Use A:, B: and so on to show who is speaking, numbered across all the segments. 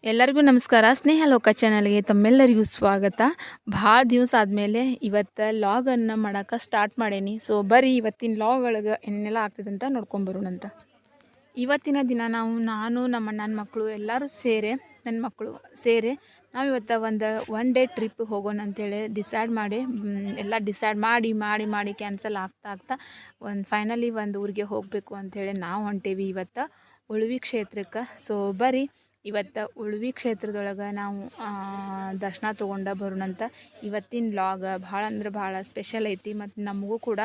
A: ಎಲ್ಲರಿಗೂ ನಮಸ್ಕಾರ. ಸ್ನೇಹ ಲೋಕ ಚಾನಲ್ಗೆ ತಮ್ಮೆಲ್ಲರಿಗೂ ಸ್ವಾಗತ. ಭಾಳ ದಿವಸ ಆದಮೇಲೆ ಇವತ್ತು ಲಾಗನ್ನು ಮಾಡೋಕೆ ಸ್ಟಾರ್ಟ್ ಮಾಡೇನಿ. ಸೊ ಬರೀ ಇವತ್ತಿನ ಲಾಗ್ ಒಳಗೆ ಏನೆಲ್ಲ ಆಗ್ತದೆ ಅಂತ ನೋಡ್ಕೊಂಬರೋಣಂತ. ಇವತ್ತಿನ ದಿನ ನಾನು ನಮ್ಮ ಅಣ್ಣನ ಮಕ್ಕಳು ಎಲ್ಲರೂ ಸೇರಿ ನನ್ನ ಮಕ್ಕಳು ಸೇರಿ ನಾವು ಇವತ್ತು ಒನ್ ಡೇ ಟ್ರಿಪ್ ಹೋಗೋಣ ಅಂತೇಳಿ ಡಿಸೈಡ್ ಮಾಡಿ ಎಲ್ಲ ಡಿಸೈಡ್ ಮಾಡಿ ಕ್ಯಾನ್ಸಲ್ ಆಗ್ತಾ ಫೈನಲಿ ಒಂದು ಊರಿಗೆ ಹೋಗಬೇಕು ಅಂಥೇಳಿ ನಾವು ಹೊಂಟೇವಿ ಇವತ್ತು ಉಳುವಿ ಕ್ಷೇತ್ರಕ್ಕೆ. ಸೊ ಬರೀ ಇವತ್ತು ಉಳುವಿ ಕ್ಷೇತ್ರದೊಳಗೆ ನಾವು ದರ್ಶನ ತೊಗೊಂಡು ಬರೋಣಂತ. ಇವತ್ತಿನ ಲಾಗ್ ಭಾಳ ಅಂದ್ರೆ ಭಾಳ ಸ್ಪೆಷಲ್ ಐತಿ. ಮತ್ತು ನಮಗೂ ಕೂಡ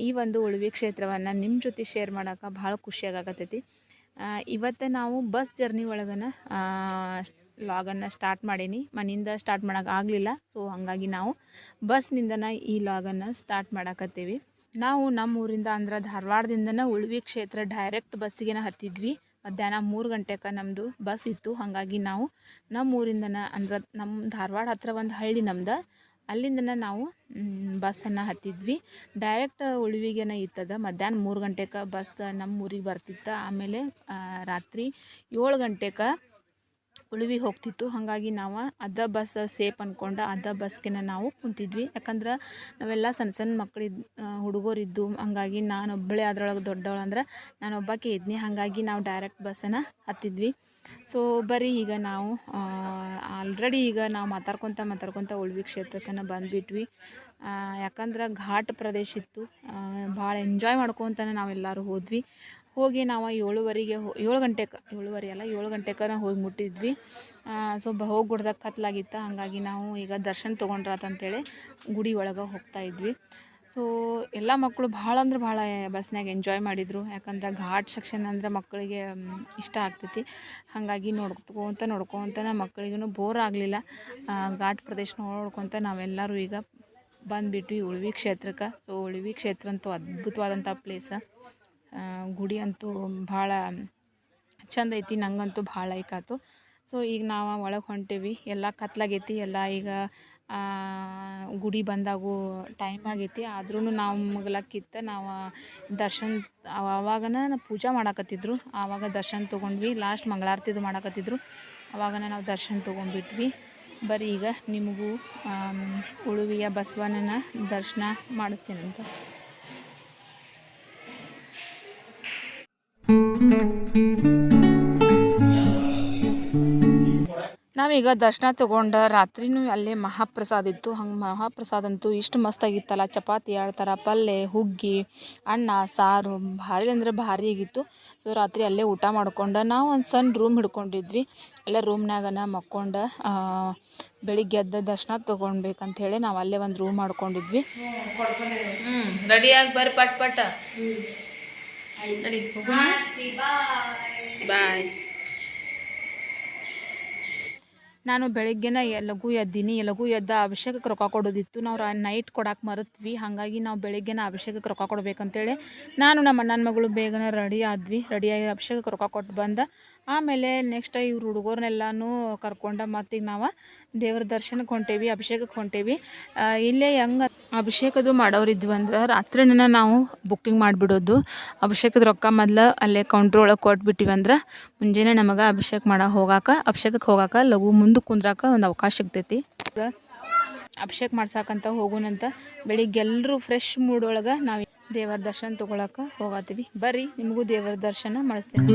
A: ಈ ಒಂದು ಉಳುವಿ ಕ್ಷೇತ್ರವನ್ನು ನಿಮ್ಮ ಜೊತೆ ಶೇರ್ ಮಾಡೋಕೆ ಭಾಳ ಖುಷಿಯಾಗತ್ತೈತಿ. ಇವತ್ತು ನಾವು ಬಸ್ ಜರ್ನಿ ಒಳಗನ ಲಾಗನ್ನು ಸ್ಟಾರ್ಟ್ ಮಾಡೀನಿ. ಮನೆಯಿಂದ ಸ್ಟಾರ್ಟ್ ಮಾಡೋಕೆ ಆಗಲಿಲ್ಲ. ಸೊ ಹಾಗಾಗಿ ನಾವು ಬಸ್ನಿಂದನ ಈ ಲಾಗನ್ನು ಸ್ಟಾರ್ಟ್ ಮಾಡಕತ್ತೀವಿ. ನಾವು ನಮ್ಮ ಊರಿಂದ ಅಂದ್ರೆ ಧಾರವಾಡದಿಂದನೇ ಉಳುವಿ ಕ್ಷೇತ್ರ ಡೈರೆಕ್ಟ್ ಬಸ್ಸಿಗೆ ಹತ್ತಿದ್ವಿ. ಮಧ್ಯಾಹ್ನ 3 ಗಂಟೆಗೆ ನಮ್ಮದು ಬಸ್ ಇತ್ತು. ಹಾಗಾಗಿ ನಾವು ನಮ್ಮ ಊರಿಂದನೇ ಅಂದ್ರೆ ನಮ್ಮ ಧಾರವಾಡ ಹತ್ರ ಒಂದು ಹಳ್ಳಿ ನಮ್ದು, ಅಲ್ಲಿಂದನೇ ನಾವು ಬಸ್ಸನ್ನು ಹತ್ತಿದ್ವಿ. ಡೈರೆಕ್ಟ್ ಉಳುವಿಗೆನೇ ಇತ್ತದ. ಮಧ್ಯಾಹ್ನ 3 ಗಂಟೆಗೆ ಬಸ್ ನಮ್ಮ ಊರಿಗೆ ಬರ್ತಿತ್ತು. ಆಮೇಲೆ ರಾತ್ರಿ 7 ಗಂಟೆಗೆ ಉಳುವಿಗೆ ಹೋಗ್ತಿತ್ತು. ಹಾಗಾಗಿ ನಾವು ಅದ ಬಸ್ ಸೇಫ್ ಅಂದ್ಕೊಂಡು ಅದ ಬಸ್ಗೆ ನಾವು ಕುಂತಿದ್ವಿ. ಯಾಕಂದ್ರೆ ನಾವೆಲ್ಲ ಸಣ್ಣ ಮಕ್ಕಳಿದ್ದು ಹುಡುಗರಿದ್ದು, ಹಾಗಾಗಿ ನಾನೊಬ್ಬಳೇ ಅದರೊಳಗೆ ದೊಡ್ಡವಳು ಅಂದ್ರೆ ನಾನೊಬ್ಬಾಕೆ ಇದ್ನಿ. ಹಾಗಾಗಿ ನಾವು ಡೈರೆಕ್ಟ್ ಬಸ್ಸನ್ನು ಹತ್ತಿದ್ವಿ. ಸೊ ಬರೀ ಈಗ ನಾವು ಆಲ್ರೆಡಿ ಈಗ ನಾವು ಮಾತಾಡ್ಕೊತ ಉಳುವಿ ಕ್ಷೇತ್ರಕ್ಕೆ ಬಂದುಬಿಟ್ವಿ. ಯಾಕಂದ್ರೆ ಘಾಟ್ ಪ್ರದೇಶ ಇತ್ತು. ಭಾಳ ಎಂಜಾಯ್ ಮಾಡ್ಕೊತಾನೆ ನಾವೆಲ್ಲರೂ ಹೋದ್ವಿ. ಹೋಗಿ ನಾವು 7 ಗಂಟೆಗೆ ಹೋಗಿ ಮುಟ್ಟಿದ್ವಿ. ಸ್ವಲ್ಪ ಹೋಗಿ ಗುಡ್ದಾಗ ಕತ್ಲಾಗಿತ್ತು. ಹಾಗಾಗಿ ನಾವು ಈಗ ದರ್ಶನ ತೊಗೊಂಡ್ರಾತಂತೇಳಿ ಗುಡಿ ಒಳಗೆ ಹೋಗ್ತಾಯಿದ್ವಿ. ಸೊ ಎಲ್ಲ ಮಕ್ಕಳು ಭಾಳ ಅಂದ್ರೆ ಭಾಳ ಬಸ್ನಾಗ ಎಂಜಾಯ್ ಮಾಡಿದರು. ಯಾಕಂದ್ರೆ ಘಾಟ್ ಸೆಕ್ಷನ್ ಅಂದ್ರೆ ಮಕ್ಕಳಿಗೆ ಇಷ್ಟ ಆಗ್ತೈತಿ. ಹಾಗಾಗಿ ನೋಡ್ಕೊತ ಮಕ್ಕಳಿಗೂ ಬೋರ್ ಆಗಲಿಲ್ಲ. ಘಾಟ್ ಪ್ರದೇಶ ನೋಡ್ಕೊತ ನಾವೆಲ್ಲರೂ ಈಗ ಬಂದುಬಿಟ್ವಿ ಉಳುವಿ ಕ್ಷೇತ್ರಕ್ಕೆ. ಸೊ ಉಳುವಿ ಕ್ಷೇತ್ರ ಅಂತೂ ಅದ್ಭುತವಾದಂಥ ಪ್ಲೇಸ. ಗುಡಿ ಅಂತೂ ಭಾಳ ಚಂದ ಐತಿ. ನಂಗಂತೂ ಭಾಳ ಲೈಕ್ ಆಯ್ತು. ಸೊ ಈಗ ನಾವು ಒಳಗೆ ಹೊಂಟೇವಿ. ಎಲ್ಲ ಕತ್ಲಾಗೈತಿ. ಎಲ್ಲ ಈಗ ಗುಡಿ ಬಂದಾಗೂ ಟೈಮ್ ಆಗೈತಿ. ಆದ್ರೂ ನಾವು ಮಗ್ಲಕ್ಕಿತ್ತು. ನಾವು ದರ್ಶನ ಆವಾಗನ ಪೂಜೆ ಮಾಡಕತ್ತಿದ್ರು. ಆವಾಗ ದರ್ಶನ ತೊಗೊಂಡ್ವಿ. ಲಾಸ್ಟ್ ಮಂಗಳಾರತಿದು ಮಾಡಕತ್ತಿದ್ರು. ಆವಾಗನ ನಾವು ದರ್ಶನ ತೊಗೊಂಡ್ಬಿಟ್ವಿ. ಬರೀ ಈಗ ನಿಮಗೂ ಉಳುವಿಯ ಬಸವಣ್ಣನ ದರ್ಶನ ಮಾಡಿಸ್ತೀನಂತ. ನಾವೀಗ ದರ್ಶನ ತೊಗೊಂಡು ರಾತ್ರಿನೂ ಅಲ್ಲೇ ಮಹಾಪ್ರಸಾದ ಇತ್ತು. ಹಂಗೆ ಮಹಾಪ್ರಸಾದ ಅಂತೂ ಇಷ್ಟು ಮಸ್ತಾಗಿತ್ತಲ್ಲ. ಚಪಾತಿ 2 ಥರ, ಪಲ್ಯ, ಹುಗ್ಗಿ, ಅನ್ನ, ಸಾರು ಭಾರಿ ಅಂದ್ರೆ ಭಾರಿ ಆಗಿತ್ತು. ಸೊ ರಾತ್ರಿ ಅಲ್ಲೇ ಊಟ ಮಾಡ್ಕೊಂಡು ನಾವು ಒಂದು ಸಣ್ಣ ರೂಮ್ ಹಿಡ್ಕೊಂಡಿದ್ವಿ. ಅಲ್ಲೇ ರೂಮ್ನಾಗನ ಮಕ್ಕೊಂಡು ಬೆಳಿಗ್ಗೆ ಎದ್ದು ದರ್ಶನ ತೊಗೊಳ್ಬೇಕಂಥೇಳಿ ನಾವು ಅಲ್ಲೇ ಒಂದು ರೂಮ್ ಮಾಡ್ಕೊಂಡಿದ್ವಿ. ರೆಡಿಯಾಗಿ ಬರ್ರಿ ಪಟ್ ನಡಿ ಹೋಗೋಣ. ಬಾಯ್. ನಾನು ಬೆಳಗ್ಗೆನ ಲಘು ಎದ್ದ ಅಭಿಷೇಕಕ್ಕೆ ರೊಕ್ಕ ಕೊಡೋದಿತ್ತು. ನಾವು ನೈಟ್ ಕೊಡಕ್ಕೆ ಮರೆತ್ವಿ. ಹಾಗಾಗಿ ನಾವು ಬೆಳಗ್ಗೆನ ಅಭಿಷೇಕಕ್ಕೆ ರೊಕ್ಕ ಕೊಡಬೇಕಂತೇಳಿ ನಾನು ನಮ್ಮ ಅಣ್ಣನ ಮಗಳು ಬೇಗನೆ ರೆಡಿಯಾಗಿ ಅಭಿಷೇಕಕ್ಕೆ ರೊಕ್ಕ ಕೊಟ್ಟು ಬಂದ. ಆಮೇಲೆ ನೆಕ್ಸ್ಟ್ ಇವ್ರು ಹುಡುಗರನ್ನೆಲ್ಲನೂ ಕರ್ಕೊಂಡು ಮತ್ತೀಗ ನಾವು ದೇವ್ರ ದರ್ಶನಕ್ಕೆ ಹೊಂಟೇವಿ, ಅಭಿಷೇಕಕ್ಕೆ ಹೊಂಟೇವಿ. ಇಲ್ಲೇ ಹೆಂಗೆ ಅಭಿಷೇಕದು ಮಾಡೋರಿದ್ವಿ ಅಂದ್ರೆ ರಾತ್ರಿನ ನಾವು ಬುಕ್ಕಿಂಗ್ ಮಾಡಿಬಿಡೋದು. ಅಭಿಷೇಕದ ರೊಕ್ಕ ಮೊದಲು ಅಲ್ಲೇ ಕೌಂಟ್ರ್ ಒಳಗೆ ಕೊಟ್ಬಿಟ್ಟಿವಿ ಅಂದ್ರೆ ಮುಂಜಾನೆ ನಮಗೆ ಅಭಿಷೇಕಕ್ಕೆ ಹೋಗಾಕ ಲಘು ಮುಂದೆ ಕುಂದ್ರಾಕ ಒಂದು ಅವಕಾಶ ಸಿಗ್ತೈತಿ. ಅಭಿಷೇಕ ಮಾಡ್ಸಕ್ಕಂತ ಹೋಗೋಣಂತ. ಬೆಳಿಗ್ಗೆ ಎಲ್ಲರೂ ಫ್ರೆಶ್ ಮೂಡ್ ಒಳಗೆ ನಾವು ದೇವರ ದರ್ಶನ ತೊಗೊಳಕ್ಕೆ ಹೋಗತ್ತೀವಿ. ಬರ್ರಿ ನಿಮಗೂ ದೇವರ ದರ್ಶನ ಮಾಡಿಸ್ತೇನೆ.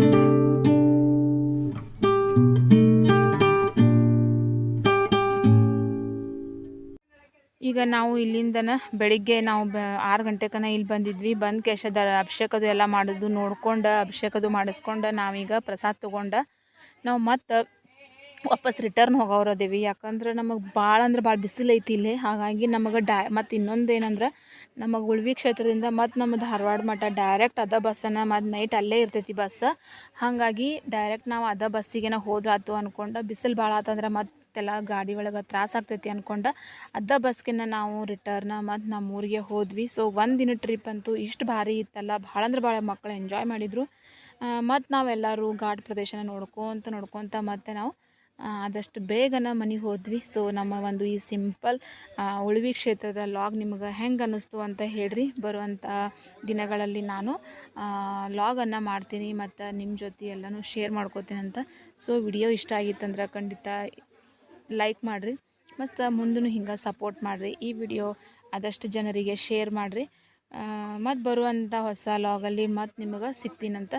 A: ಈಗ ನಾವು ಇಲ್ಲಿಂದನ ಬೆಳಿಗ್ಗೆ ನಾವು 6 ಗಂಟೆಕನ ಇಲ್ಲಿ ಬಂದಿದ್ವಿ. ಬಂದು ಕೇಶದ ಅಭಿಷೇಕದು ಎಲ್ಲ ಮಾಡೋದು ನೋಡ್ಕೊಂಡು ಅಭಿಷೇಕದು ಮಾಡಿಸ್ಕೊಂಡು ನಾವೀಗ ಪ್ರಸಾದ ತೊಗೊಂಡು ನಾವು ಮತ್ತು ವಾಪಸ್ ರಿಟರ್ನ್ ಹೋಗೋರದೇವಿ. ಯಾಕಂದ್ರೆ ನಮಗೆ ಭಾಳ ಅಂದ್ರೆ ಭಾಳ ಬಿಸಿಲು ಐತಿ ಇಲ್ಲಿ. ಹಾಗಾಗಿ ನಮಗೆ ಮತ್ತು ಇನ್ನೊಂದು ಏನಂದ್ರೆ ನಮಗೆ ಉಳುವಿ ಕ್ಷೇತ್ರದಿಂದ ಮತ್ತು ನಮ್ಮ ಧಾರವಾಡ ಮಠ ಡೈರೆಕ್ಟ್ ಅದ ಬಸ್ಸನ್ನು ಮತ್ತು ನೈಟ್ ಅಲ್ಲೇ ಇರ್ತೈತಿ ಬಸ್. ಹಾಗಾಗಿ ಡೈರೆಕ್ಟ್ ನಾವು ಅದ ಬಸ್ಸಿಗೆ ಹೋದ್ರಾತು ಅಂದ್ಕೊಂಡು ಬಿಸಿಲು ಭಾಳ ಆತಂದ್ರೆ ಮತ್ತೆಲ್ಲ ಗಾಡಿ ಒಳಗೆ ತ್ರಾಸ ಆಗ್ತೈತಿ ಅಂದ್ಕೊಂಡು ಅದ ಬಸ್ಗೆ ನಾವು ರಿಟರ್ನ ಮತ್ತು ನಮ್ಮ ಊರಿಗೆ ಹೋದ್ವಿ. ಸೊ ಒಂದಿನ ಟ್ರಿಪ್ ಅಂತೂ ಇಷ್ಟು ಭಾರಿ ಇತ್ತಲ್ಲ. ಭಾಳ ಅಂದ್ರೆ ಭಾಳ ಮಕ್ಕಳು ಎಂಜಾಯ್ ಮಾಡಿದರು. ಮತ್ತು ನಾವೆಲ್ಲರೂ ಘಾಟ್ ಪ್ರದೇಶನ ನೋಡ್ಕೊತ ಮತ್ತು ನಾವು ಆದಷ್ಟು ಬೇಗನೆ ಮನೆಗೆ ಹೋದ್ವಿ. ಸೊ ನಮ್ಮ ಒಂದು ಈ ಸಿಂಪಲ್ ಉಳ್ವಿ ಕ್ಷೇತ್ರದ ಲಾಗ್ ನಿಮ್ಗೆ ಹೆಂಗೆ ಅನ್ನಿಸ್ತು ಅಂತ ಹೇಳ್ರಿ. ಬರುವಂಥ ದಿನಗಳಲ್ಲಿ ನಾನು ಲಾಗನ್ನು ಮಾಡ್ತೀನಿ ಮತ್ತು ನಿಮ್ಮ ಜೊತೆ ಎಲ್ಲನೂ ಶೇರ್ ಮಾಡ್ಕೋತೀನಿ ಅಂತ. ಸೊ ವಿಡಿಯೋ ಇಷ್ಟ ಆಗಿತ್ತಂದ್ರೆ ಖಂಡಿತ ಲೈಕ್ ಮಾಡಿರಿ ಮತ್ತು ಮುಂದೂ ಹಿಂಗೆ ಸಪೋರ್ಟ್ ಮಾಡಿರಿ. ಈ ವಿಡಿಯೋ ಆದಷ್ಟು ಜನರಿಗೆ ಶೇರ್ ಮಾಡಿರಿ. ಮತ್ತು ಬರುವಂಥ ಹೊಸ ಲಾಗಲ್ಲಿ ಮತ್ತು ನಿಮಗೆ ಸಿಗ್ತೀನಂತ.